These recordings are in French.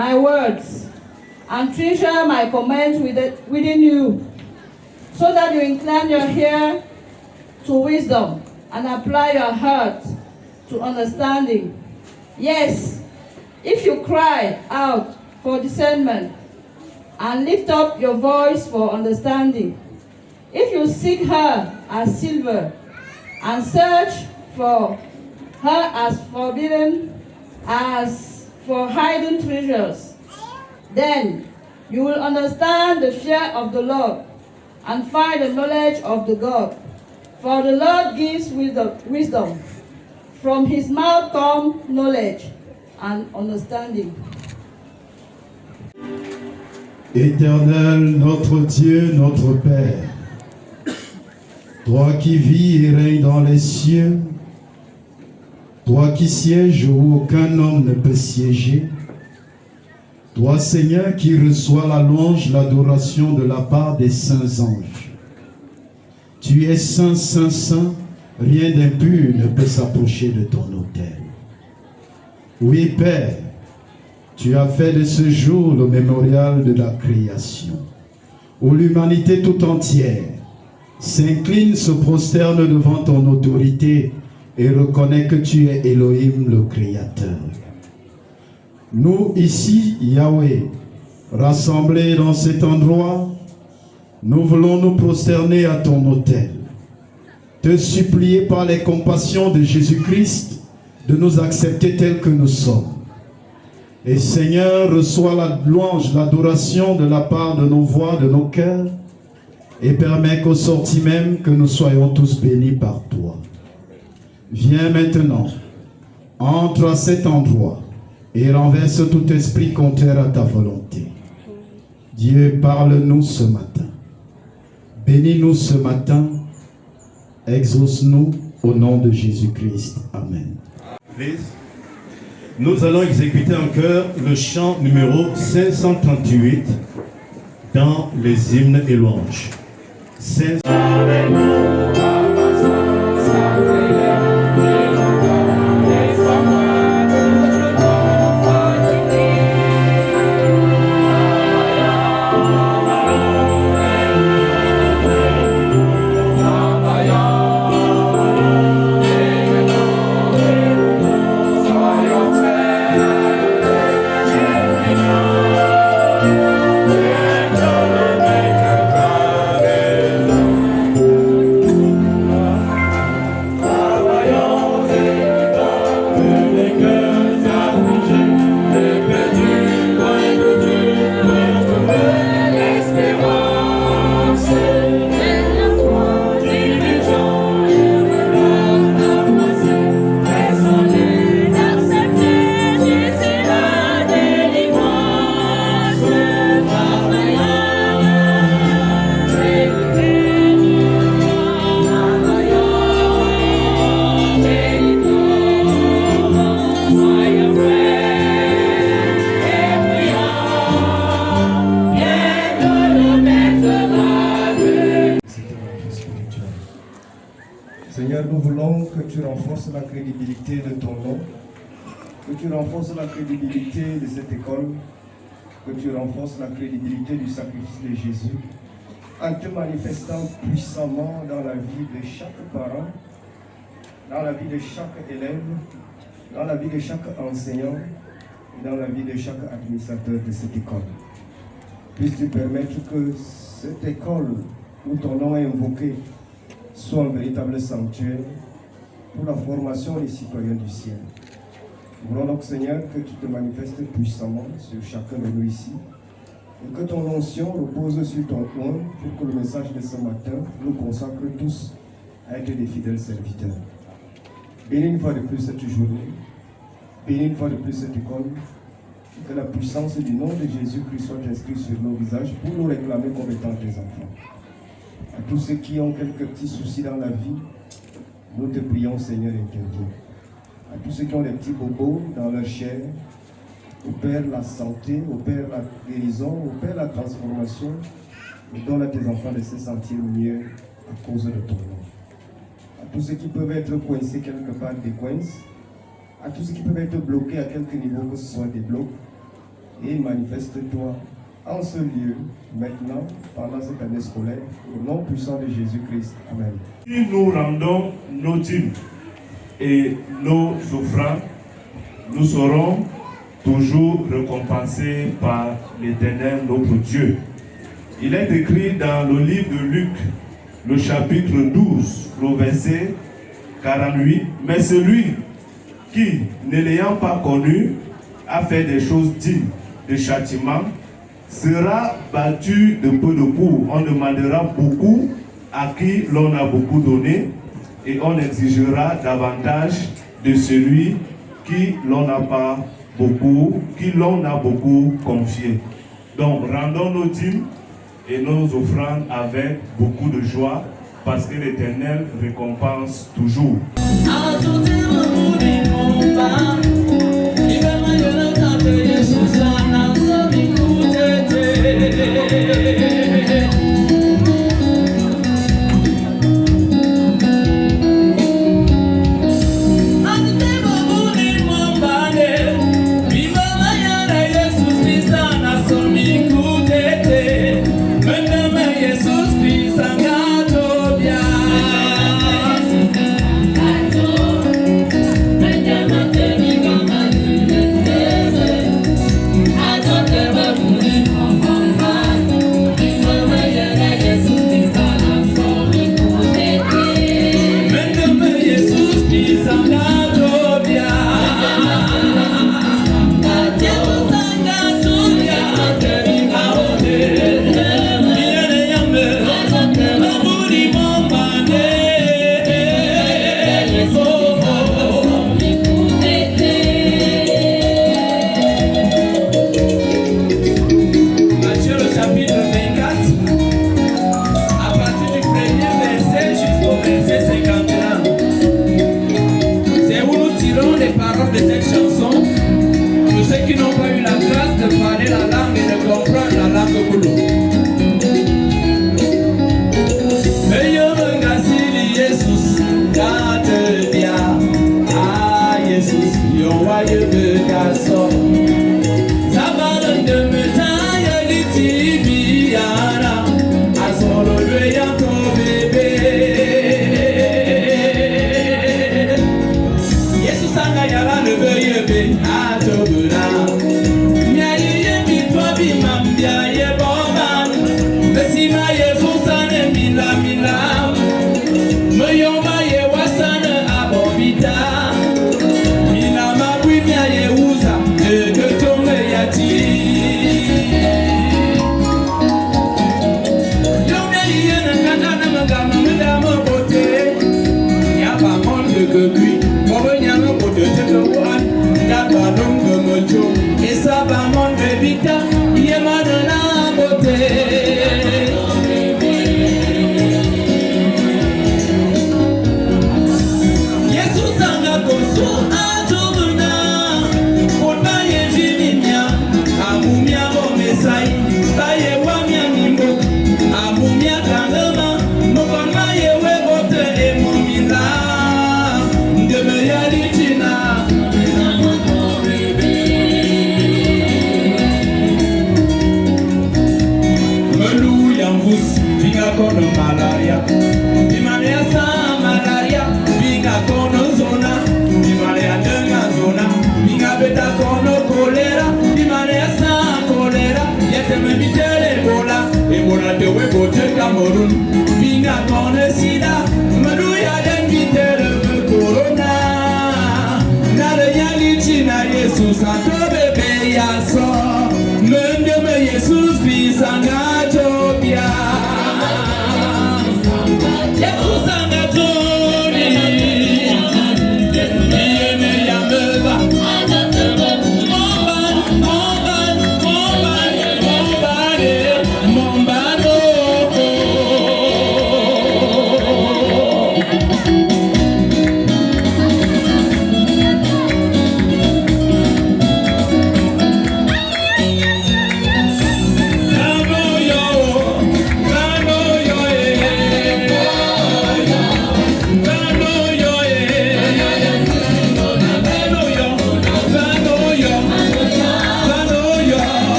my words and treasure my commands within you, so that you incline your ear to wisdom and apply your heart to understanding. Yes, if you cry out for discernment and lift up your voice for understanding, if you seek her as silver and search for her as forbidden as for hidden treasures, then you will understand the fear of the Lord and find the knowledge of the God. For the Lord gives wisdom. From his mouth come knowledge and understanding. Éternel, notre Dieu, notre Père, toi qui vis et règnes dans les cieux, toi qui sièges où aucun homme ne peut siéger, toi Seigneur qui reçois la louange, l'adoration de la part des saints anges. Tu es saint, saint, saint, rien d'impur ne peut s'approcher de ton autel. Oui Père, tu as fait de ce jour le mémorial de la création, où l'humanité tout entière s'incline, se prosterne devant ton autorité et reconnaît que tu es Elohim le Créateur. Nous ici, Yahweh, rassemblés dans cet endroit, nous voulons nous prosterner à ton autel, te supplier par les compassions de Jésus-Christ de nous accepter tels que nous sommes. Et Seigneur, reçois la louange, l'adoration de la part de nos voix, de nos cœurs, et permets qu'au sorti même que nous soyons tous bénis par toi. Viens maintenant, entre à cet endroit et renverse tout esprit contraire à ta volonté. Dieu, parle-nous ce matin. Bénis-nous ce matin. Exauce-nous au nom de Jésus-Christ. Amen. Nous allons exécuter en chœur le chant numéro 538 dans les hymnes et louanges. Seigneur, nous voulons que tu renforces la crédibilité de ton nom, que tu renforces la crédibilité de cette école, que tu renforces la crédibilité du sacrifice de Jésus, en te manifestant puissamment dans la vie de chaque parent, dans la vie de chaque élève, dans la vie de chaque enseignant et dans la vie de chaque administrateur de cette école. Puisses-tu permettre que cette école où ton nom est invoqué soit un véritable sanctuaire pour la formation des citoyens du ciel. Nous voulons donc, Seigneur, que tu te manifestes puissamment sur chacun de nous ici et que ton onction repose sur ton trône pour que le message de ce matin nous consacre tous à être des fidèles serviteurs. Bénis une fois de plus cette journée, bénis une fois de plus cette école, et que la puissance du nom de Jésus-Christ soit inscrite sur nos visages pour nous réclamer comme étant tes enfants. À tous ceux qui ont quelques petits soucis dans la vie, nous te prions, Seigneur, interviens. À tous ceux qui ont des petits bobos dans leur chair, opère la santé, opère la guérison, opère la transformation, et donne à tes enfants de se sentir mieux à cause de ton nom. À tous ceux qui peuvent être coincés quelque part, décoince. À tous ceux qui peuvent être bloqués à quelque niveau, que ce soit des blocs, et manifeste-toi en ce lieu, maintenant, pendant cette année scolaire, au nom puissant de Jésus-Christ. Amen. Si nous rendons nos dîmes et nos offrandes, nous serons toujours récompensés par l'Éternel notre Dieu. Il est écrit dans le livre de Luc, le chapitre 12, le verset 48, « Mais celui qui, ne l'ayant pas connu, a fait des choses dignes de châtiment, sera battu de peu de coups. On demandera beaucoup à qui l'on a beaucoup donné et on exigera davantage de celui qui l'on n'a pas beaucoup, qui l'on a beaucoup confié. » Donc rendons nos dîmes et nos offrandes avec beaucoup de joie parce que l'Éternel récompense toujours.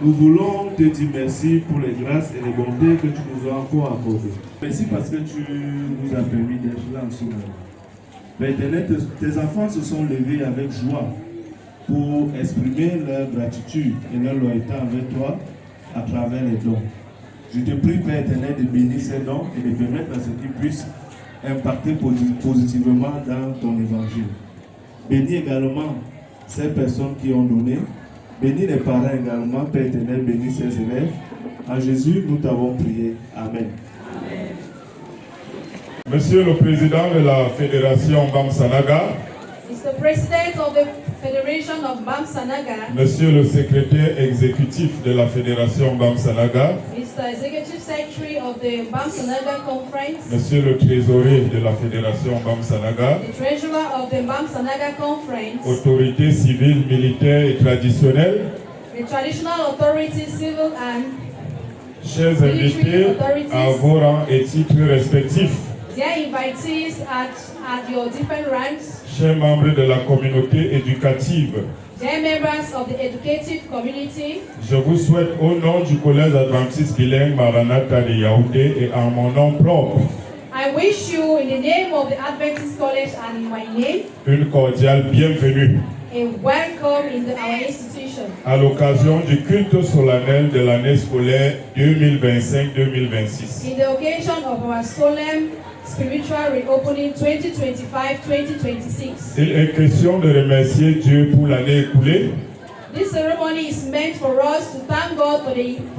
Nous voulons te dire merci pour les grâces et les bontés que tu nous as encore accordées. Merci parce que tu nous as permis d'être là en ce moment. Père éternel, tes enfants se sont levés avec joie pour exprimer leur gratitude et leur loyauté envers toi à travers les dons. Je te prie, Père éternel, de bénir ces dons et de permettre à ce qu'ils puissent impacter positivement dans ton évangile. Bénis également ces personnes qui ont donné. Bénis les parents également, Père éternel, bénis ces élèves. En Jésus, nous t'avons prié. Amen. Monsieur le Président de la Fédération Bamsanaga, Mr. President of the Federation of Bamsanaga, Monsieur le Secrétaire exécutif de la Fédération Bamsanaga, Mr. Executive Secretary of the Bamsanaga Conference, Monsieur le Trésorier de la Fédération Bamsanaga, the Treasurer of the Bamsanaga Conference, autorités civiles, militaires et traditionnelles, the traditional authorities, civil and chers invités à vos rangs et titres respectifs, their invitees at your different ranks, chers membres de la communauté éducative, dear members of the educative community, je vous souhaite au nom du Collège Adventiste Bilingue Maranatha de Yaoundé et en mon nom propre I wish you in the name of the Adventist College and in my name une cordiale bienvenue a welcome in our institution à l'occasion du culte solennel de l'année scolaire 2025-2026. in the occasion of our solemn spiritual reopening 2025-2026. Il est question de remercier Dieu pour l'année écoulée This ceremony is meant for us to thank God for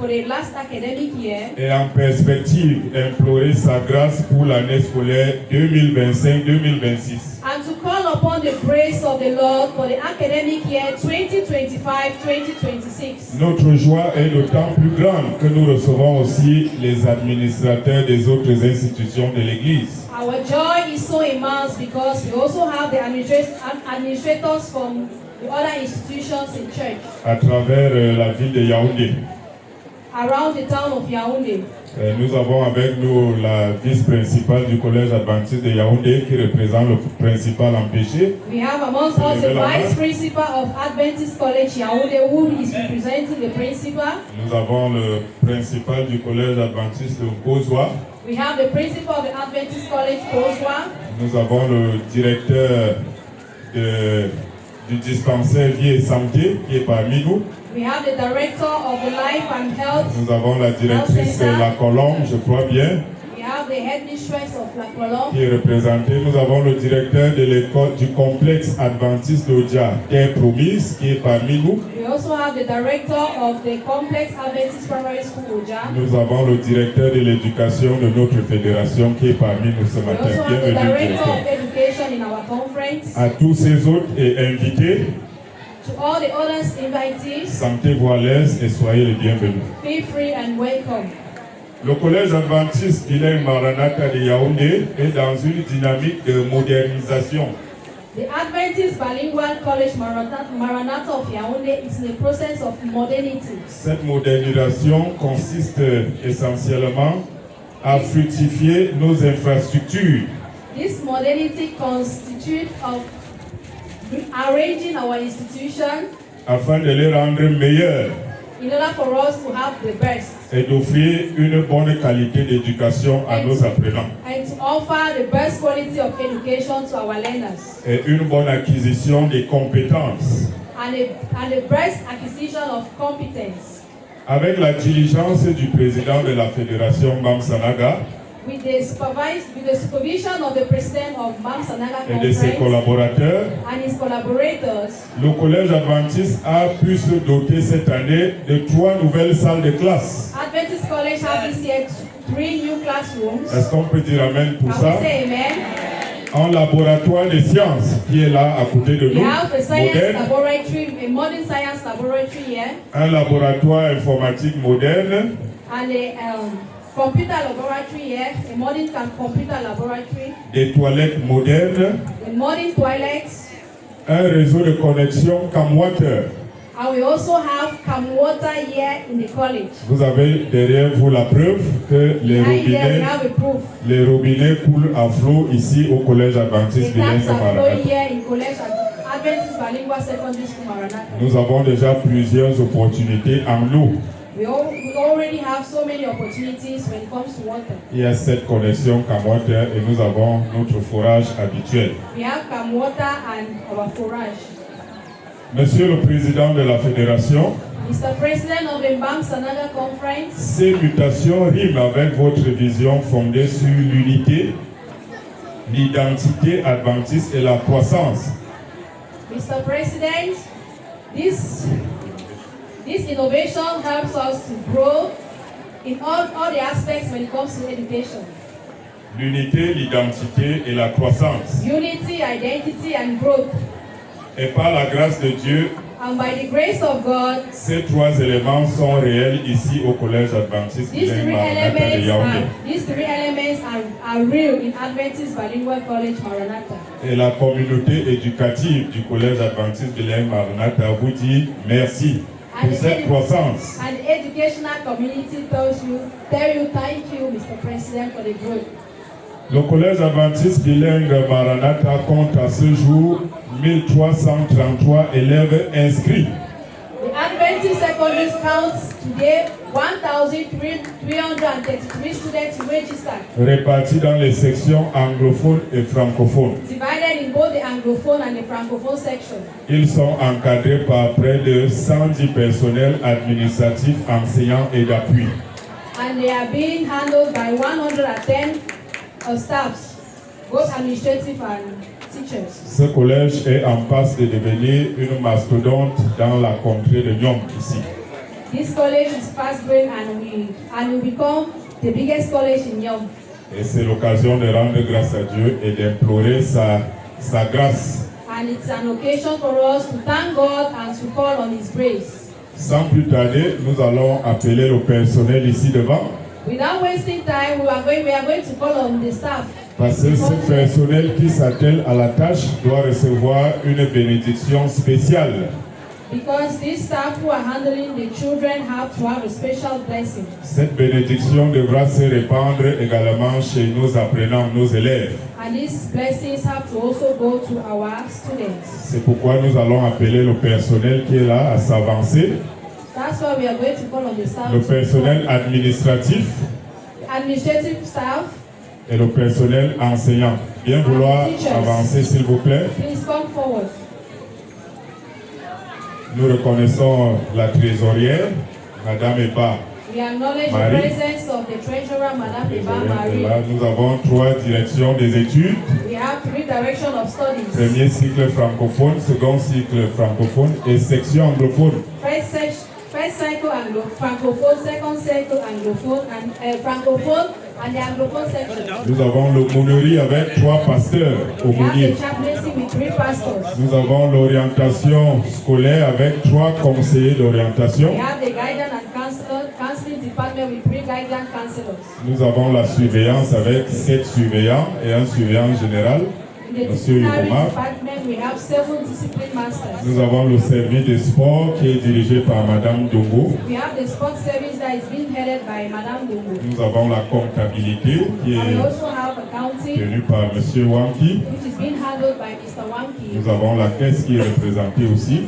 the last academic year et en perspective implorer sa grâce pour l'année scolaire 2025-2026. and to call upon the grace of the Lord for the academic year 2025-2026. Notre joie est d'autant plus grande que nous recevons aussi les administrateurs des autres institutions de l'Église. Our joy is so immense because we also have the administrators from the other institutions in church À travers la ville de Yaoundé. around the town of Yaoundé. Nous avons avec nous la vice-principale du Collège Adventiste de Yaoundé qui représente le principal empêché. We have amongst us the vice principal of Adventist College Yaoundé who is representing the principal. Nous avons le principal du Collège Adventiste de Kozwa. We have the principal of the Adventist College Kozwa. Nous avons le directeur du dispensaire Vie et Santé qui est parmi nous. We have the director of the Life and Health. Nous avons la directrice La Colombe, je crois bien, We have the headmistress of La Colombe. qui est représentée. Nous avons le directeur de l'école du complexe adventiste d'Odia, Terre Promise, qui est parmi nous. We also have the director of the Complex Adventist Primary School Oja. Nous avons le directeur de l'éducation de notre fédération qui est parmi nous ce We matin. also have the Bienvenue, director of directeur. education in our conference. À tous ces autres et invités, To all the others invitees, sentez-vous à l'aise et soyez les bienvenus. feel free and welcome. Le Collège Adventiste Bilingue Maranatha de Yaoundé est dans une dynamique de modernisation. The Adventist Bilingual College Maranatha of Yaoundé is in the process of modernity. Cette modernisation consiste essentiellement à fructifier nos infrastructures, This modernity constitutes of arranging our institution afin de les rendre meilleures in order for us to have the best et d'offrir une bonne qualité d'éducation à nos apprenants and to offer the best quality of education to our learners et une bonne acquisition des compétences. and the best acquisition of competence. Avec la diligence du président de la Fédération Bamsanaga With the supervision of the president of Bamsanaga et de ses Conference collaborateurs, and his collaborators, le Collège Adventiste a pu se doter cette année de 3 nouvelles salles de classe. Adventist College have this year 3 new classrooms. Est-ce qu'on peut dire amen pour Can ça? we say amen? Un laboratoire de sciences qui est là à côté de We nous, have a science moderne. laboratory, a modern science laboratory here, Un laboratoire informatique moderne, and a computer laboratory here, a modern computer laboratory, des toilettes modernes, a modern toilets, un réseau de connexion Camwater. and we also have cam water here in the college. Vous avez derrière vous la preuve que Behind here we have a proof. les robinets coulent à flot ici au Collège The Adventiste Bilingue taps are flowing Maranatha. here in college at Adventist Bilingual Secondary School Maranatha. Nous avons déjà plusieurs opportunités en nous. We already have so many opportunities when it comes to water. Il y a cette connexion Camwater et nous avons notre forage habituel. We have Cam Water and our forage. Monsieur le Président de la Fédération, Mr. President of the Mbam Sanaga Conference, ces mutations riment avec votre vision fondée sur l'unité, l'identité adventiste et la croissance. Mr. President, this innovation helps us to grow in all the aspects when it comes to education. L'unité, l'identité et la croissance. Unity, identity, and growth. Et par la grâce de Dieu, And by the grace of God, ces trois éléments sont réels ici au Collège Adventiste these bilingue three Maranatha de Yaoundé. elements are real in Adventist Bilingual College Maranatha. Et la communauté éducative du Collège Adventiste bilingue Maranatha vous dit merci pour cette croissance. And the educational community tell you thank you, Mr. President, for the growth. Le Collège Adventiste bilingue Maranatha compte à ce jour 1333 élèves inscrits. The Adventist Secondary counts today 1,333 students registered, Répartis dans les sections anglophones et francophones. divided in both the Anglophone and the Francophone section. Ils sont encadrés par près de 110 personnels administratifs, enseignants et d'appui. And they are being handled by 110 staffs, both administrative and teachers. Ce collège est en passe de devenir une mastodonte dans la contrée de Nyom ici. This college is fast growing and will become the biggest college in Yom. Et c'est l'occasion de rendre grâce à Dieu et d'implorer sa grâce. And it's an occasion for us to thank God and to call on His grace. Sans plus tarder, nous allons appeler le personnel ici devant. Without wasting time, we are going to call on the staff. Parce que ce personnel qui s'attelle à la tâche doit recevoir une bénédiction spéciale. Because these staff who are handling the children have to have a special blessing. Cette bénédiction devra se répandre également chez nos apprenants, nos élèves. And these blessings have to also go to our students. C'est pourquoi nous allons appeler le personnel qui est là à s'avancer. That's why we are going to call on the staff. Le personnel administratif Administrative staff, et le personnel enseignant. Bien vouloir avancer, s'il vous plaît. please come forward. Nous reconnaissons la trésorière, Madame Eba. We acknowledge Marie. the presence of the treasurer, Madame Eva Marie. Là, nous avons 3 directions des études. We have 3 directions of studies. Premier cycle francophone, second cycle francophone et section anglophone. First cycle francophone, second cycle anglophone and francophone and the anglophone section. Nous avons l'aumônerie avec 3 pasteurs We have aumôniers. the chaplaincy with 3 pastors. Nous avons l'orientation scolaire avec 3 conseillers d'orientation. We have the guidance and counseling department with 3 guidance counselors. Nous avons la surveillance avec 7 surveillants et un surveillant général, In the Monsieur disciplinary Yoma. department, we have 7 discipline masters. Nous avons le service des sports qui est dirigé par Madame Dongo. We have the sports service that is being headed by Madame Dungu. Nous avons la comptabilité qui And we est also have accounting, tenue par Monsieur Wanki. which is being handled by Mr. Wanki. Nous avons la caisse qui est représentée aussi.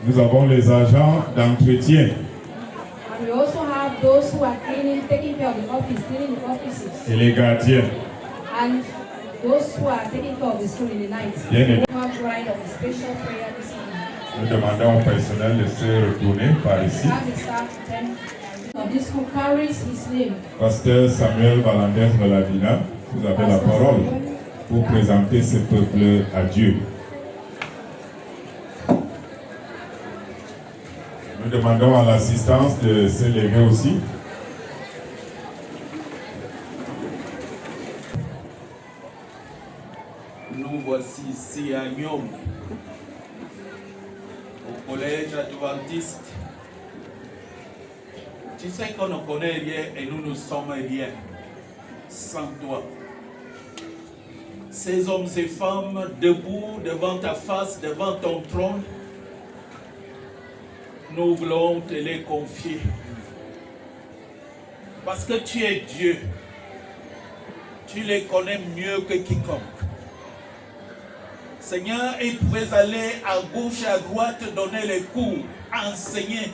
Nous avons les agents d'entretien And we also have those who are taking care of the office, cleaning the offices. et les gardiens. And those who are taking care of the school in the night. Bien We évidemment. have right of a special prayer this evening. Nous demandons au personnel de se retourner par ici. We have the staff attend of this school carries his name. Pasteur Samuel Valandès Baladina, vous avez la parole pour présenter ce peuple à Dieu. Nous demandons à l'assistance de se lever aussi. Nous voici ici à Nyom, au collège adventiste. Tu sais qu'on ne connaît rien et nous ne sommes rien sans toi. Ces hommes, ces femmes, debout devant ta face, devant ton trône, nous voulons te les confier. Parce que tu es Dieu. Tu les connais mieux que quiconque. Seigneur, ils pouvaient aller à gauche et à droite, donner les cours, enseigner.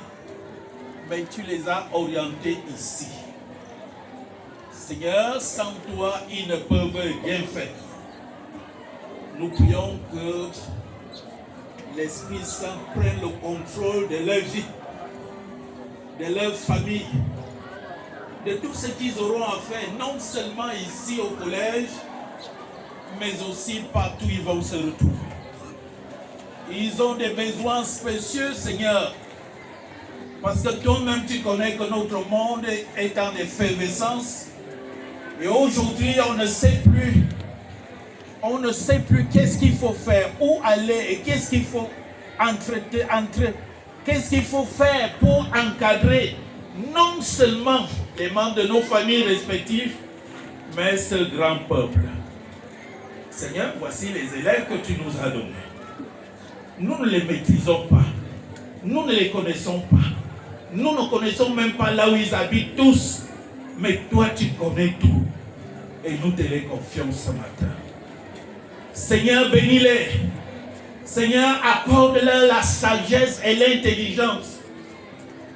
Mais tu les as orientés ici. Seigneur, sans toi, ils ne peuvent rien faire. Nous prions que l'Esprit Saint prenne le contrôle de leur vie, de leur famille, de tout ce qu'ils auront à faire, non seulement ici au collège, mais aussi partout où ils vont se retrouver. Ils ont des besoins spéciaux, Seigneur, parce que toi-même tu connais que notre monde est en effervescence. Et aujourd'hui, on ne sait plus qu'est-ce qu'il faut faire, où aller et qu'est-ce qu'il faut qu'est-ce qu'il faut faire pour encadrer non seulement les membres de nos familles respectives, mais ce grand peuple. Seigneur, voici les élèves que tu nous as donnés. Nous ne les maîtrisons pas. Nous ne les connaissons pas. Nous ne connaissons même pas là où ils habitent tous. Mais toi, tu connais tout. Et nous te les confions ce matin. Seigneur, bénis-les. Seigneur, accorde-leur la sagesse et l'intelligence.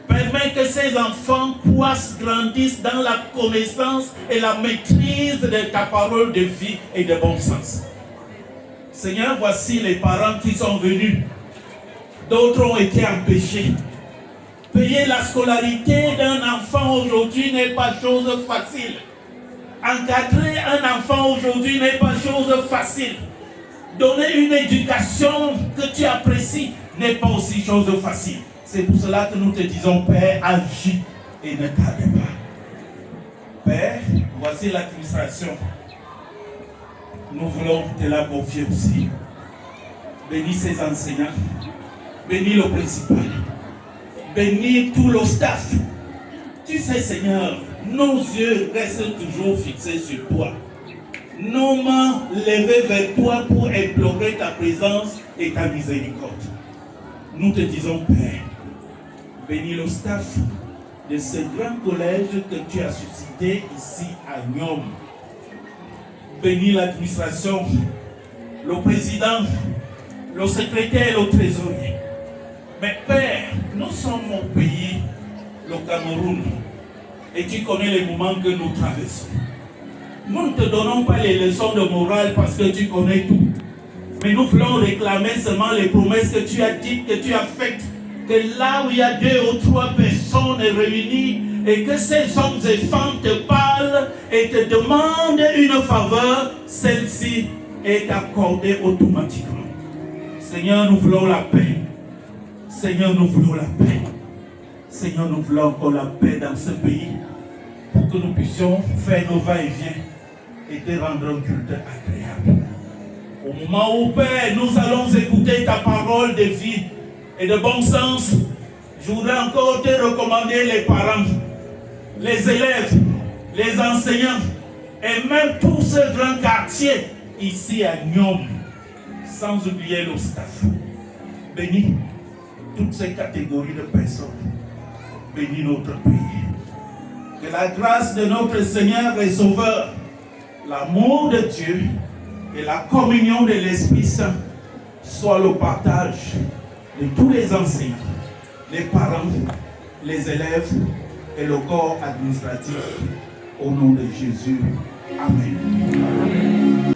Permets que ces enfants grandissent dans la connaissance et la maîtrise de ta parole de vie et de bon sens. Seigneur, voici les parents qui sont venus. D'autres ont été empêchés. Payer la scolarité d'un enfant aujourd'hui n'est pas chose facile. Encadrer un enfant aujourd'hui n'est pas chose facile. Donner une éducation que tu apprécies n'est pas aussi chose facile. C'est pour cela que nous te disons, Père, agis et ne tarde pas. Père, voici l'administration. Nous voulons te la confier aussi. Bénis ces enseignants. Bénis le principal. Bénis tout le staff. Tu sais, Seigneur, nos yeux restent toujours fixés sur toi. Nos mains levées vers toi pour implorer ta présence et ta miséricorde. Nous te disons, Père, bénis le staff de ce grand collège que tu as suscité ici à Nyom. Bénis l'administration, le président, le secrétaire et le trésorier. Mais Père, nous sommes mon pays, le Cameroun, et tu connais les moments que nous traversons. Nous ne te donnons pas les leçons de morale parce que tu connais tout. Mais nous voulons réclamer seulement les promesses que tu as dites, que tu as faites. Que là où il y a 2 ou 3 personnes réunies et que ces hommes et femmes te parlent et te demandent une faveur, celle-ci est accordée automatiquement. Seigneur, nous voulons la paix. Seigneur, nous voulons la paix. Seigneur, nous voulons encore la paix dans ce pays pour que nous puissions faire nos va-et-vient et te rendre un culte agréable. Au moment où, Père, nous allons écouter ta parole de vie et de bon sens, je voudrais encore te recommander les parents, les élèves, les enseignants et même tout ce grand quartier ici à Nyom, sans oublier le staff. Bénis toutes ces catégories de personnes. Bénis notre pays. Que la grâce de notre Seigneur et Sauveur, l'amour de Dieu et la communion de l'Esprit Saint soient le partage de tous les enseignants, les parents, les élèves et le corps administratif. Au nom de Jésus. Amen.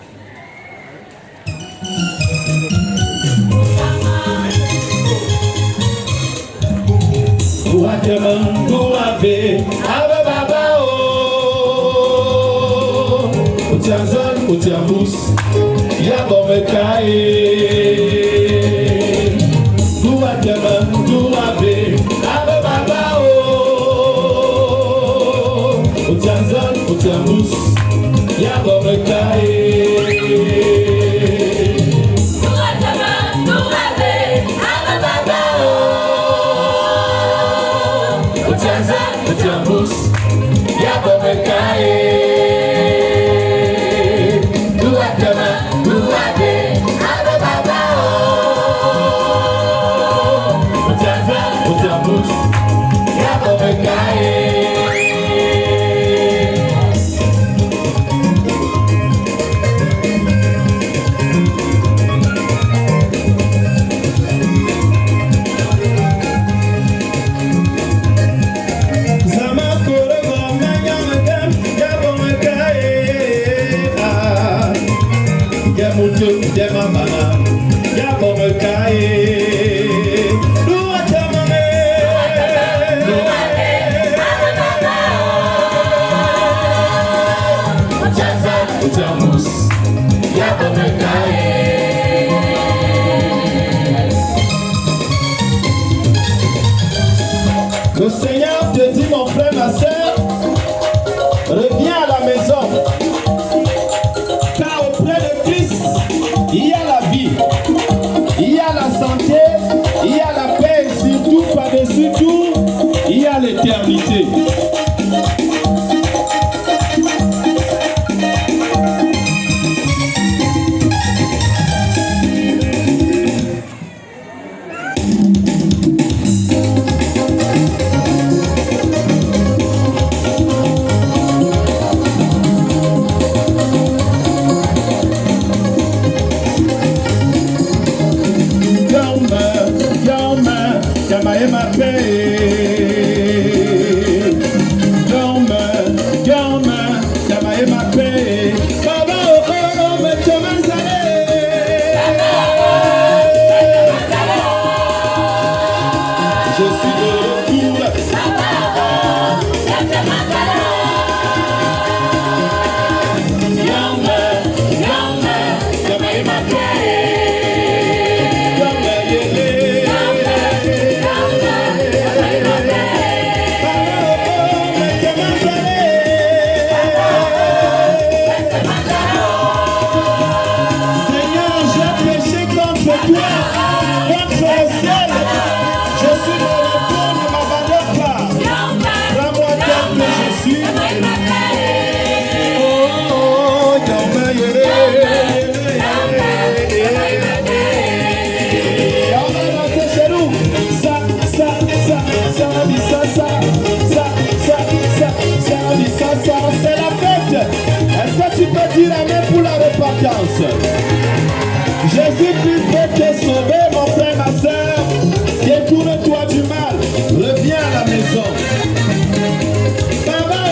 Le Seigneur te dit, mon frère, ma soeur, reviens à la maison. Car auprès de Christ, il y a la vie, il y a la santé, il y a la paix et surtout, par-dessus tout, il y a l'éternité. Jésus-Christ peut te sauver, mon frère, ma soeur. Détourne-toi du mal. Reviens à la maison. Baba,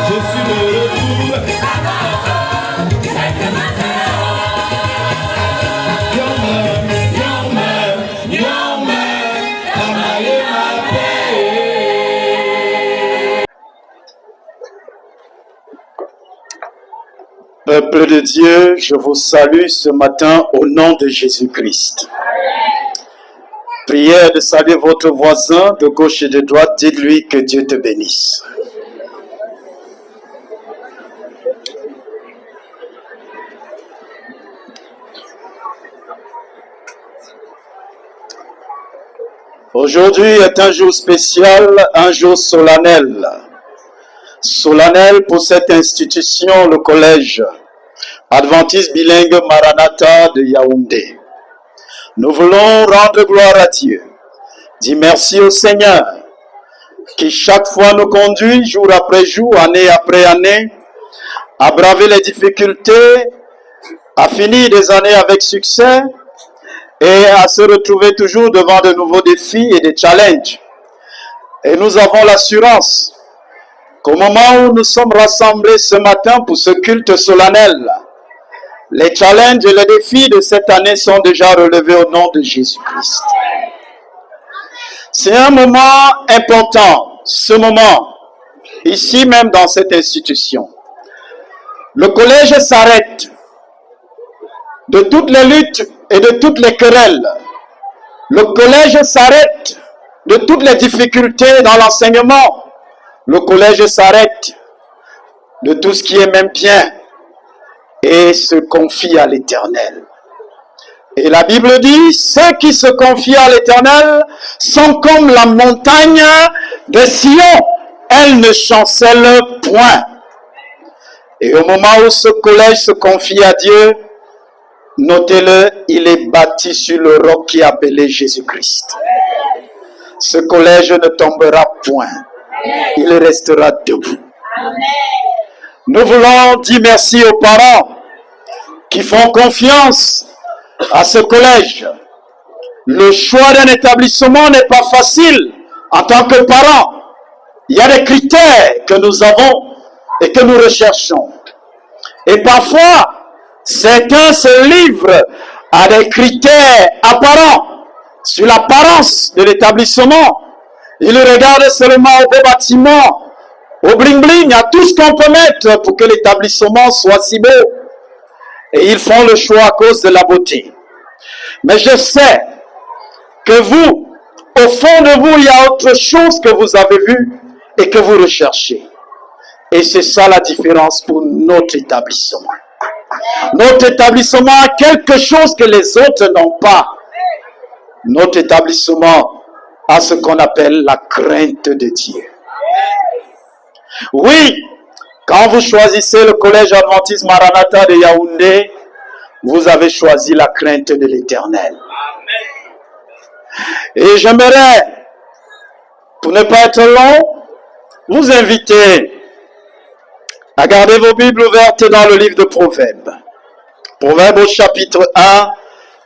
je suis de retour. Peuple de Dieu, je vous salue ce matin au nom de Jésus-Christ. Prière de saluer votre voisin de gauche et de droite. Dites-lui que Dieu te bénisse. Aujourd'hui est un jour spécial, un jour solennel. Solennel pour cette institution, le collège adventiste bilingue Maranatha de Yaoundé. Nous voulons rendre gloire à Dieu, dire merci au Seigneur qui chaque fois nous conduit jour après jour, année après année, à braver les difficultés, à finir des années avec succès et à se retrouver toujours devant de nouveaux défis et des challenges. Et nous avons l'assurance qu'au moment où nous sommes rassemblés ce matin pour ce culte solennel, les challenges et les défis de cette année sont déjà relevés au nom de Jésus-Christ. C'est un moment important, ce moment, ici même dans cette institution. Le collège s'arrête de toutes les luttes et de toutes les querelles. Le collège s'arrête de toutes les difficultés dans l'enseignement. Le collège s'arrête de tout ce qui est même bien et se confie à l'Éternel. Et la Bible dit, ceux qui se confient à l'Éternel sont comme la montagne de Sion, elle ne chancelle point. Et au moment où ce collège se confie à Dieu, notez-le, il est bâti sur le roc qui est appelé Jésus-Christ. Ce collège ne tombera point. Il restera debout. Nous voulons dire merci aux parents qui font confiance à ce collège. Le choix d'un établissement n'est pas facile en tant que parent. Il y a des critères que nous avons et que nous recherchons. Et parfois, certains se livrent à des critères apparents sur l'apparence de l'établissement. Ils regardent seulement au beau bâtiment, au bling-bling, à tout ce qu'on peut mettre pour que l'établissement soit si beau. Et ils font le choix à cause de la beauté. Mais je sais que vous, au fond de vous, il y a autre chose que vous avez vu et que vous recherchez. Et c'est ça la différence pour notre établissement. Notre établissement a quelque chose que les autres n'ont pas. Notre établissement a ce qu'on appelle la crainte de Dieu. Oui, quand vous choisissez le collège adventiste Maranatha de Yaoundé, vous avez choisi la crainte de l'Éternel. Et j'aimerais, pour ne pas être long, vous inviter à garder vos Bibles ouvertes dans le livre de Proverbes. Proverbes au chapitre 1,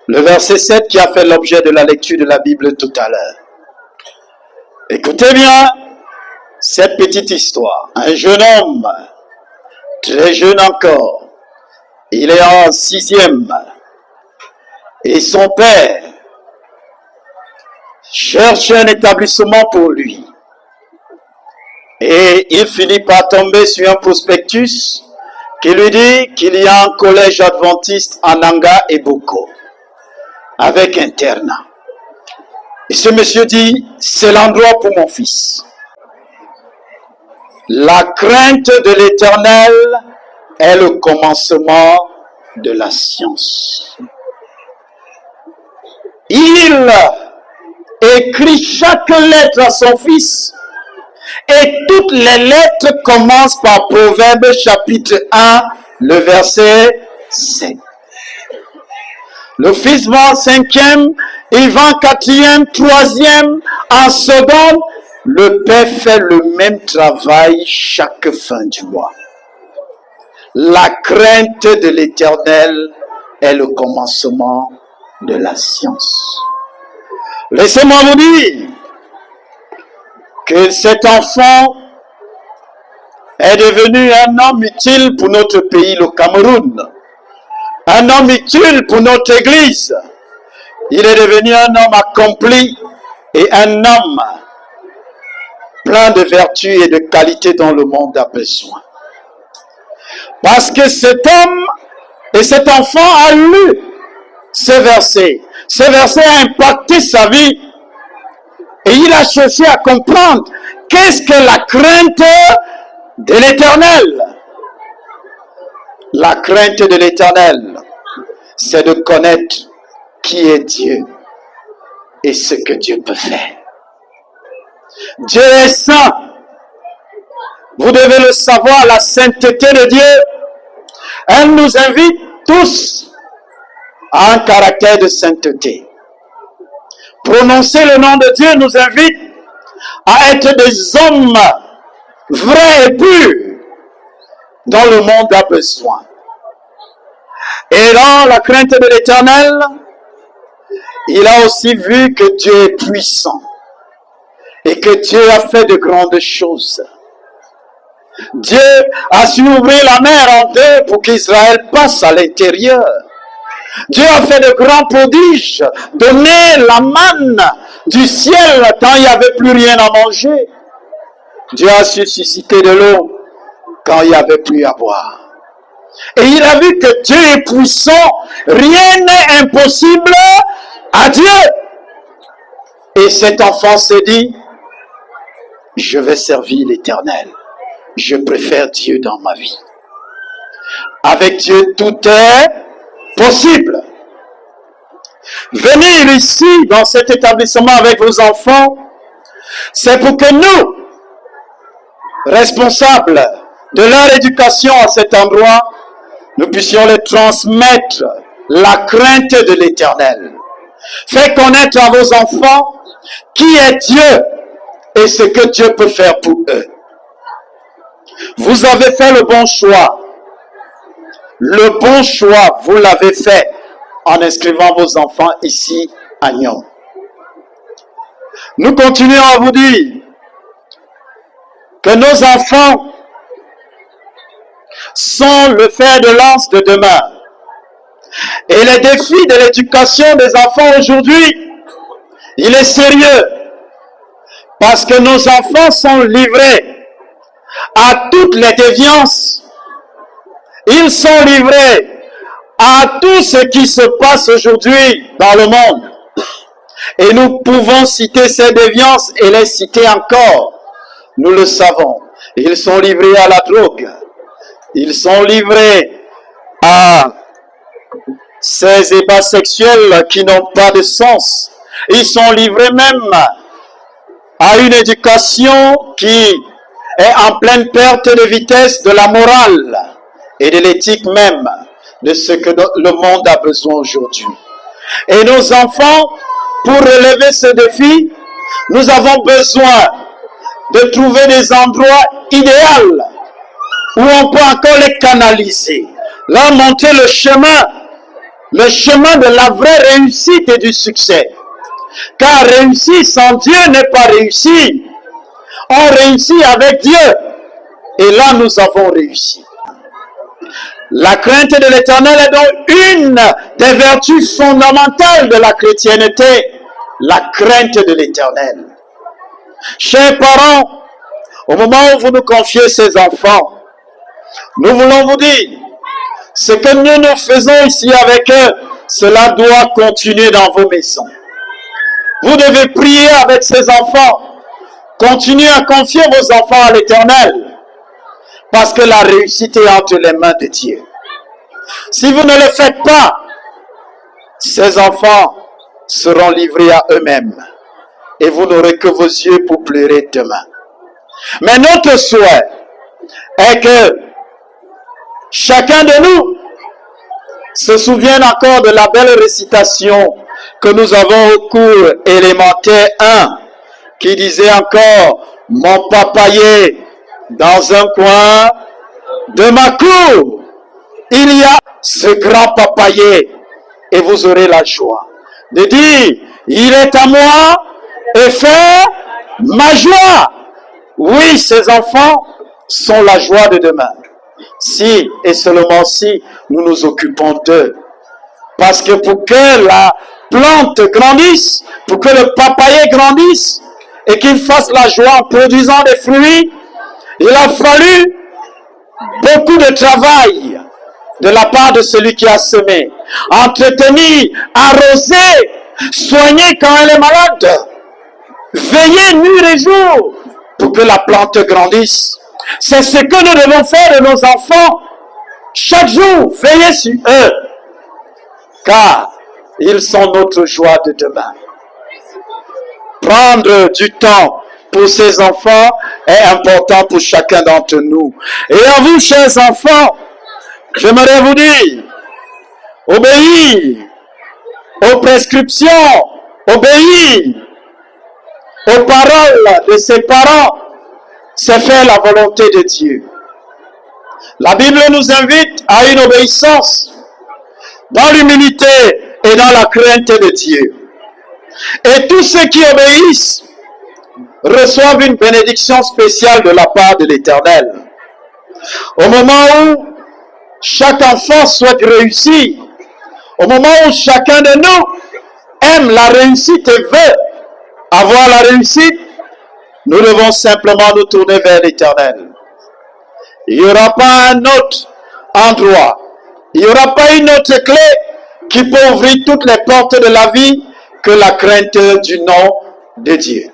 le verset 7 qui a fait l'objet de la lecture de la Bible tout à l'heure. Écoutez bien cette petite histoire. Un jeune homme, très jeune encore, il est en 6e, et son père cherche un établissement pour lui. Et il finit par tomber sur un prospectus qui lui dit qu'il y a un collège adventiste en Nanga et Boko, avec internat. Et ce monsieur dit, c'est l'endroit pour mon fils. La crainte de l'Éternel est le commencement de la science. Il écrit chaque lettre à son fils. Et toutes les lettres commencent par Proverbes chapitre 1, le verset 7. Le fils va en 5e, il va en 4e, 3e, en seconde. Le père fait le même travail chaque fin du mois. La crainte de l'Éternel est le commencement de la science. Laissez-moi vous dire que cet enfant est devenu un homme utile pour notre pays, le Cameroun. Un homme utile pour notre Église. Il est devenu un homme accompli et un homme plein de vertus et de qualités dont le monde a besoin. Parce que cet homme et cet enfant a lu ce verset. Ce verset a impacté sa vie. Et il a cherché à comprendre qu'est-ce que la crainte de l'Éternel. La crainte de l'Éternel, c'est de connaître qui est Dieu et ce que Dieu peut faire. Dieu est saint. Vous devez le savoir, la sainteté de Dieu, elle nous invite tous à un caractère de sainteté. Prononcer le nom de Dieu nous invite à être des hommes vrais et purs dont le monde a besoin. Et dans la crainte de l'Éternel, il a aussi vu que Dieu est puissant et que Dieu a fait de grandes choses. Dieu a su ouvrir la mer en deux pour qu'Israël passe à l'intérieur. Dieu a fait de grands prodiges, donné la manne du ciel quand il n'y avait plus rien à manger. Dieu a su susciter de l'eau quand il n'y avait plus à boire. Et il a vu que Dieu est puissant, rien n'est impossible à Dieu. Et cet enfant s'est dit, je vais servir l'Éternel. Je préfère Dieu dans ma vie. Avec Dieu, tout est possible. Venir ici, dans cet établissement avec vos enfants, c'est pour que nous, responsables de leur éducation à cet endroit, nous puissions leur transmettre la crainte de l'Éternel. Faites connaître à vos enfants qui est Dieu et ce que Dieu peut faire pour eux. Vous avez fait le bon choix. Le bon choix, vous l'avez fait en inscrivant vos enfants ici à Nyon. Nous continuons à vous dire que nos enfants sont le fer de lance de demain. Et les défis de l'éducation des enfants aujourd'hui, il est sérieux. Parce que nos enfants sont livrés à toutes les déviances. Ils sont livrés à tout ce qui se passe aujourd'hui dans le monde. Et nous pouvons citer ces déviances et les citer encore. Nous le savons. Ils sont livrés à la drogue. Ils sont livrés à ces ébats sexuels qui n'ont pas de sens. Ils sont livrés même à une éducation qui est en pleine perte de vitesse de la morale et de l'éthique même de ce que le monde a besoin aujourd'hui. Et nos enfants, pour relever ce défi, nous avons besoin de trouver des endroits idéaux où on peut encore les canaliser, leur montrer le chemin de la vraie réussite et du succès. Car réussir sans Dieu n'est pas réussi. On réussit avec Dieu. Et là, nous avons réussi. La crainte de l'Éternel est donc une des vertus fondamentales de la chrétienté. La crainte de l'Éternel. Chers parents, au moment où vous nous confiez ces enfants, nous voulons vous dire, ce que nous faisons ici avec eux, cela doit continuer dans vos maisons. Vous devez prier avec ces enfants. Continuez à confier vos enfants à l'Éternel. Parce que la réussite est entre les mains de Dieu. Si vous ne le faites pas, ces enfants seront livrés à eux-mêmes. Et vous n'aurez que vos yeux pour pleurer demain. Mais notre souhait est que chacun de nous se souvienne encore de la belle récitation que nous avons au cours élémentaire 1, qui disait encore, mon papayer dans un coin de ma cour, il y a ce grand papayer, et vous aurez la joie de dire, il est à moi et fait ma joie. Oui, ces enfants sont la joie de demain. Si et seulement si nous nous occupons d'eux. Parce que pour que la plante grandisse, pour que le papayer grandisse et qu'il fasse la joie en produisant des fruits, il a fallu beaucoup de travail de la part de celui qui a semé. Entretenir, arroser, soigner quand elle est malade, veiller nuit et jour pour que la plante grandisse. C'est ce que nous devons faire de nos enfants. Chaque jour, veiller sur eux. Car ils sont notre joie de demain. Prendre du temps pour ces enfants est important pour chacun d'entre nous. Et à vous, chers enfants, j'aimerais vous dire, obéir aux prescriptions, obéir aux paroles de ses parents, c'est faire la volonté de Dieu. La Bible nous invite à une obéissance dans l'humilité et dans la crainte de Dieu. Et tous ceux qui obéissent reçoivent une bénédiction spéciale de la part de l'Éternel. Au moment où chaque enfant souhaite réussir, au moment où chacun de nous aime la réussite et veut avoir la réussite, nous devons simplement nous tourner vers l'Éternel. Il n'y aura pas un autre endroit, il n'y aura pas une autre clé qui peut ouvrir toutes les portes de la vie que la crainte du nom de Dieu.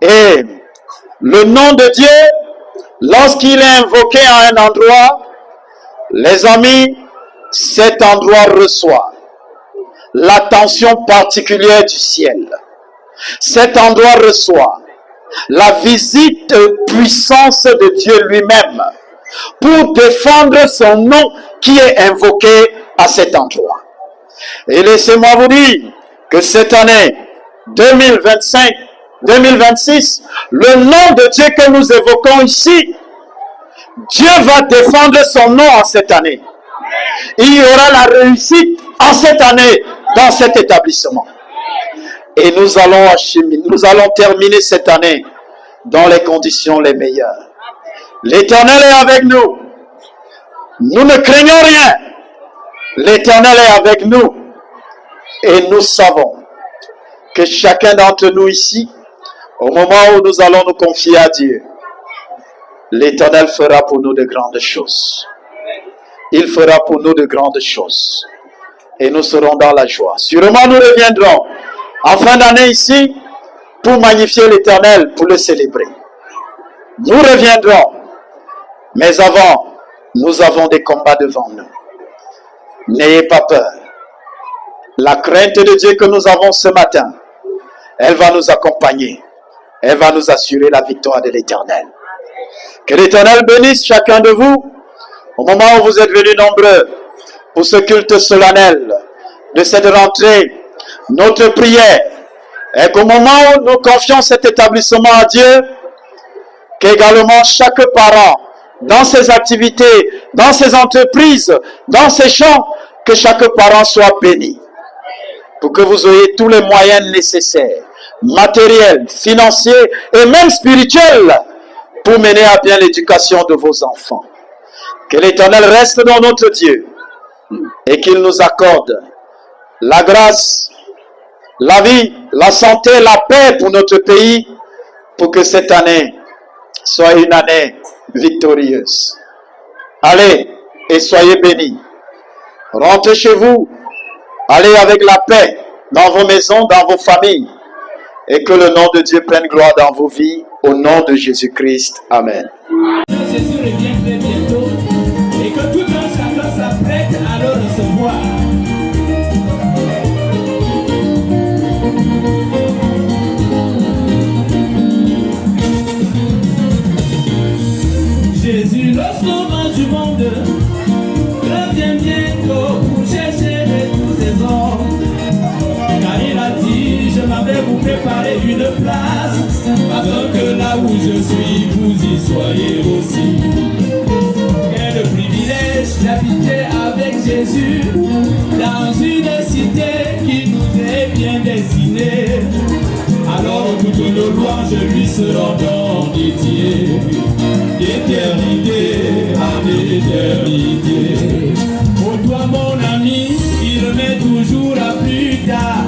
Et le nom de Dieu, lorsqu'il est invoqué à un endroit, les amis, cet endroit reçoit l'attention particulière du ciel. Cet endroit reçoit la visite puissance de Dieu lui-même pour défendre son nom qui est invoqué à cet endroit. Et laissez-moi vous dire que cette année 2025-2026, le nom de Dieu que nous évoquons ici, Dieu va défendre son nom en cette année. Il y aura la réussite en cette année dans cet établissement. Et nous allons terminer cette année dans les conditions les meilleures. L'Éternel est avec nous. Nous ne craignons rien. L'Éternel est avec nous. Et nous savons que chacun d'entre nous ici, au moment où nous allons nous confier à Dieu, l'Éternel fera pour nous de grandes choses. il fera pour nous de grandes choses. Et nous serons dans la joie. Sûrement, nous reviendrons en fin d'année ici pour magnifier l'Éternel, pour le célébrer. Nous reviendrons. Mais avant, nous avons des combats devant nous. N'ayez pas peur. La crainte de Dieu que nous avons ce matin, elle va nous accompagner. Elle va nous assurer la victoire de l'Éternel. Que l'Éternel bénisse chacun de vous au moment où vous êtes venus nombreux pour ce culte solennel de cette rentrée. Notre prière est qu'au moment où nous confions cet établissement à Dieu, qu'également chaque parent, dans ses activités, dans ses entreprises, dans ses champs, que chaque parent soit béni. Pour que vous ayez tous les moyens nécessaires, matériels, financiers et même spirituels, pour mener à bien l'éducation de vos enfants. Que l'Éternel reste dans notre Dieu et qu'il nous accorde la grâce, la vie, la santé, la paix pour notre pays, pour que cette année soit une année victorieuse. Allez et soyez bénis. Rentrez chez vous. Allez avec la paix dans vos maisons, dans vos familles. Et que le nom de Dieu prenne gloire dans vos vies. Au nom de Jésus-Christ. Amen. Jésus revient très bientôt et que tout un chacun s'apprête à le recevoir. Jésus, le sauveur du monde, revient bientôt pour chercher tous ses hommes. Car il a dit, je m'avais vous préparé une place, afin que là où je suis, vous y soyez aussi. Quel privilège d'habiter avec Jésus dans une cité qui nous est bien destinée. Alors toutes nos louanges lui seront donc dédiées, d'éternité en éternité. Oh toi mon ami, il remet toujours à plus tard.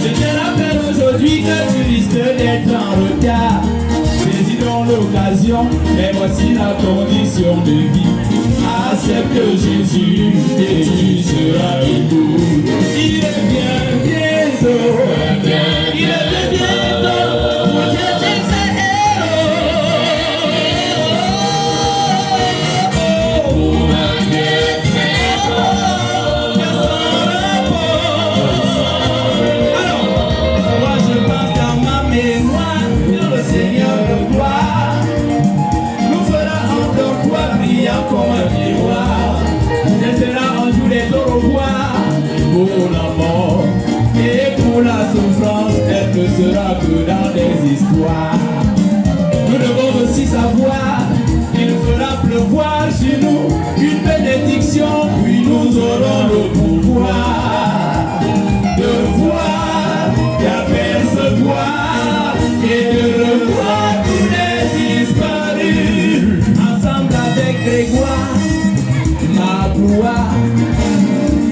Je te rappelle aujourd'hui que tu risques d'être en retard. Saisissons l'occasion, mais voici la condition de vie. Accepte Jésus et tu seras debout. Il revient bientôt, il revient bientôt pour chercher ses pour la mort et pour la souffrance, elle ne sera que dans des histoires. Nous devons aussi savoir qu'il fera pleuvoir sur nous une bénédiction, puis nous aurons le pouvoir de voir, d'apercevoir et de revoir tous les disparus. Ensemble avec Grégoire, Maboua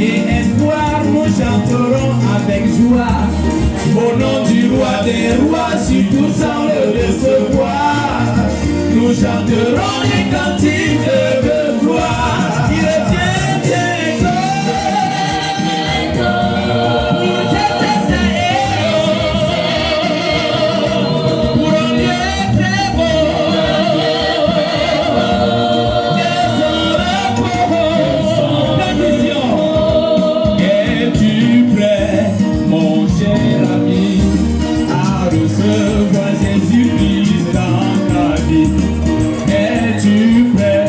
et espoir, nous chanterons avec joie au nom du roi des rois, surtout sans le décevoir. Nous chanterons les cantiques de gloire. Il revient bientôt pour chercher ses héros, pour un lieu très beau de son repos, de vision. Es-tu prêt, mon cher ami, à recevoir Jésus-Christ dans ta vie? Es-tu prêt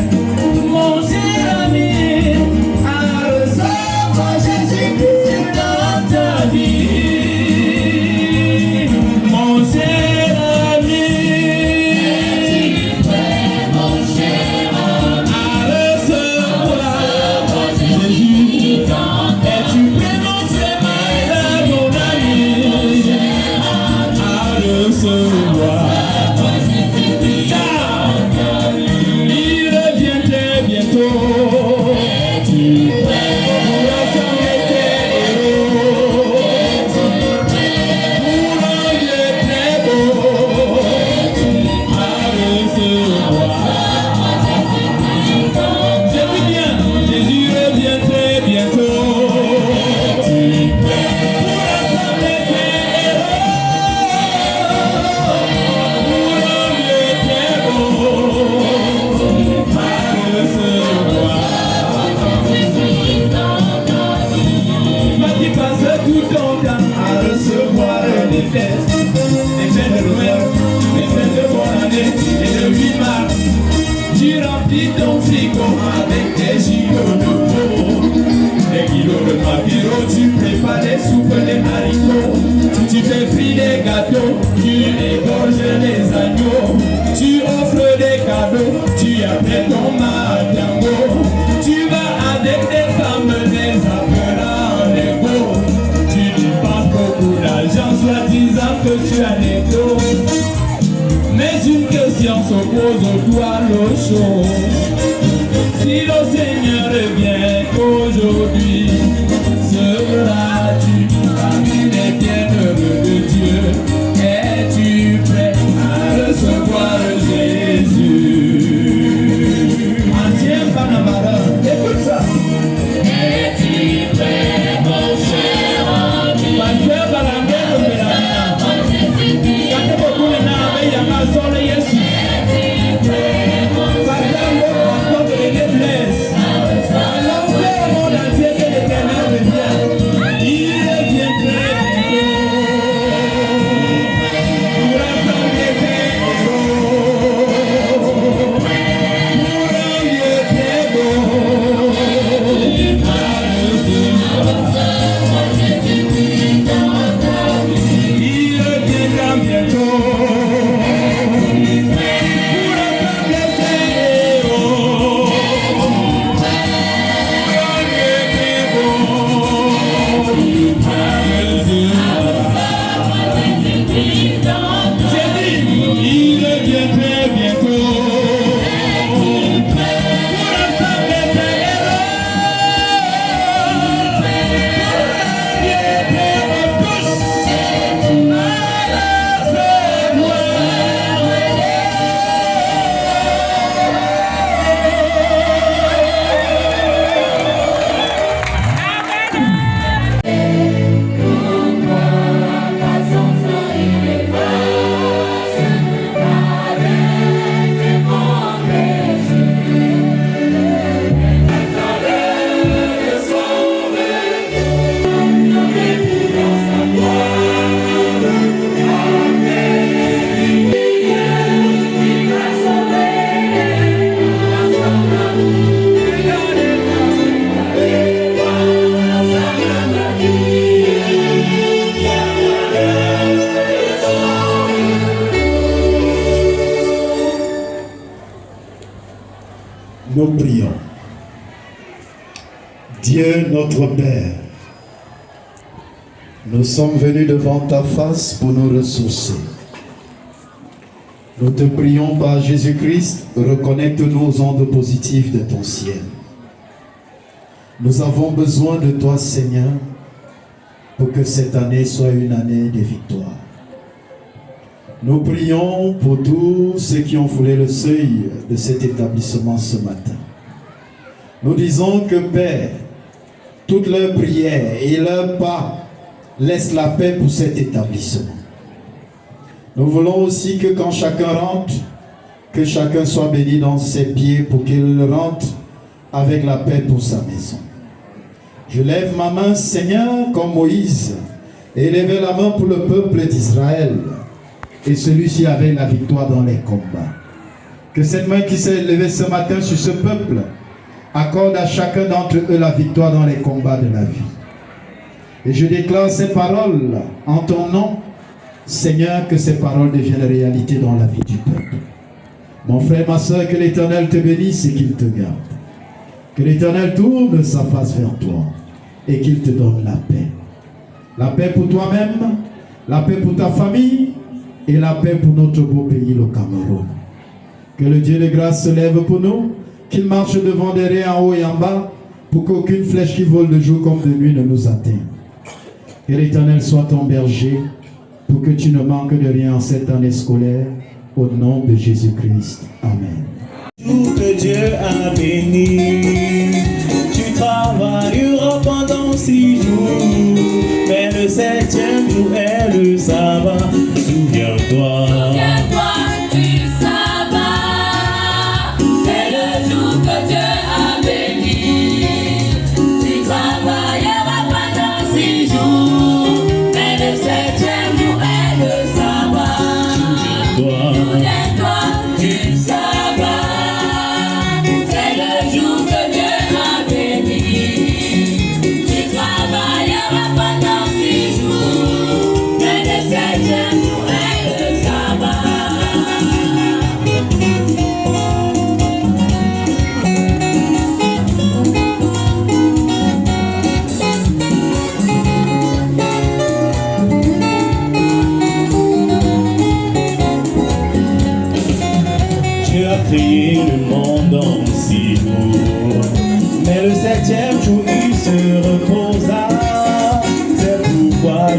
péchons. Si le Seigneur revient aujourd'hui, seras-tu parmi les bienheureux de Dieu? Es-tu prêt à recevoir Jésus? Ancien Panamara, écoute ça. Es-tu prêt, mon cher ami? Pasteur Balamé, quand beaucoup de gens avaient la maison de Jésus. Pasteur Balamé, de l'église. Alors, le monde entier que l'Éternel revient. Il revient très bientôt. Pour rassembler ses héros. Pour un lieu très beau. Il reviendra bientôt. Pour rassembler ses héros. Pour un lieu très beau. J'ai dit, il revient très bientôt. Pour rassembler ses héros. Nous prions. Dieu notre Père, nous sommes venus devant ta face pour nous ressourcer. Nous te prions par Jésus-Christ, reconnecte-nous aux ondes positives de ton ciel. Nous avons besoin de toi, Seigneur, pour que cette année soit une année de victoire. Nous prions pour tous ceux qui ont foulé le seuil de cet établissement ce matin. Nous disons que, Père, toutes leurs prières et leurs pas laissent la paix pour cet établissement. Nous voulons aussi que quand chacun rentre, que chacun soit béni dans ses pieds pour qu'il rentre avec la paix pour sa maison. Je lève ma main, Seigneur, comme Moïse, et lève la main pour le peuple d'Israël. Et celui-ci avait la victoire dans les combats. Que cette main qui s'est levée ce matin sur ce peuple accorde à chacun d'entre eux la victoire dans les combats de la vie. Et je déclare ces paroles en ton nom, Seigneur, que ces paroles deviennent réalité dans la vie du peuple. Mon frère, ma soeur, que l'Éternel te bénisse et qu'il te garde. Que l'Éternel tourne sa face vers toi et qu'il te donne la paix. La paix pour toi-même, la paix pour ta famille, et la paix pour notre beau pays, le Cameroun. Que le Dieu de grâce se lève pour nous, qu'il marche devant, derrière, en haut et en bas, pour qu'aucune flèche qui vole de jour comme de nuit ne nous atteigne. Que l'Éternel soit ton berger, pour que tu ne manques de rien en cette année scolaire, au nom de Jésus-Christ. Amen. Tout que Dieu a béni, tu travailleras pendant 6 jours, mais le 7e jour est le sabbat. Souviens-toi. Souviens-toi du sabbat, c'est le jour que Dieu a béni. Tu travailleras pendant 6 jours, mais le 7e jour est le sabbat. Souviens-toi du sabbat, c'est le jour que Dieu a béni. Tu travailleras pendant 6 jours, mais le 7e jour est le sabbat.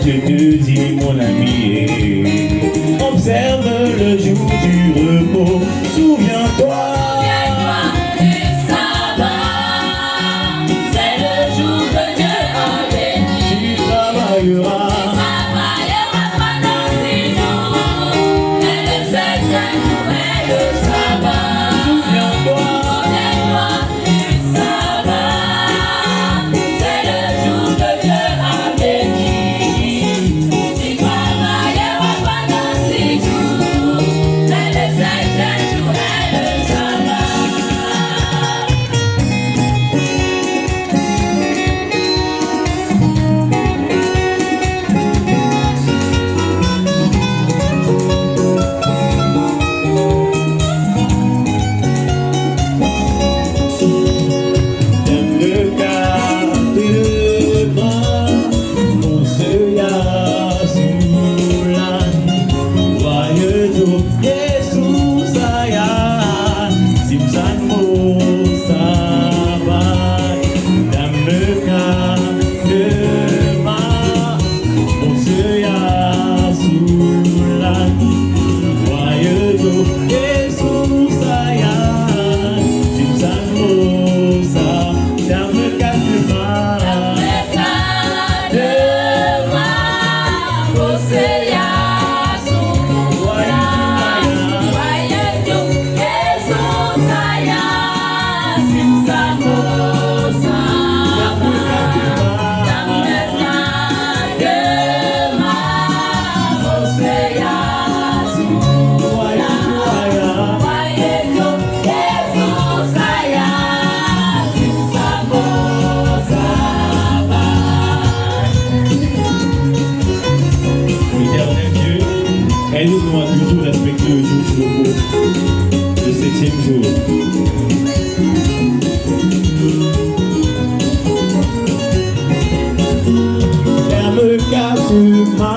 je te dis mon ami, observe le jour du repos, souviens-toi. Du sabbat, c'est le jour que Dieu a béni. Tu travailleras. Pendant 6 jours, et le 7e jour est le sabbat. Souviens-toi du sabbat, c'est le jour que Dieu a béni. Tu travailleras pendant 6 jours, et le 7e jour est le sabbat. Dans le cadre, on se yasse voyez tout, Jésus saya, simsan mo sabai. Dans le cadre, on se yasse voyez tout, Jésus saya, simsan mo sabai. Dans le cadre, Éternel Dieu, aide-nous à toujours respecter le jour du repos, le 7e jour. Ferme le cas sur ma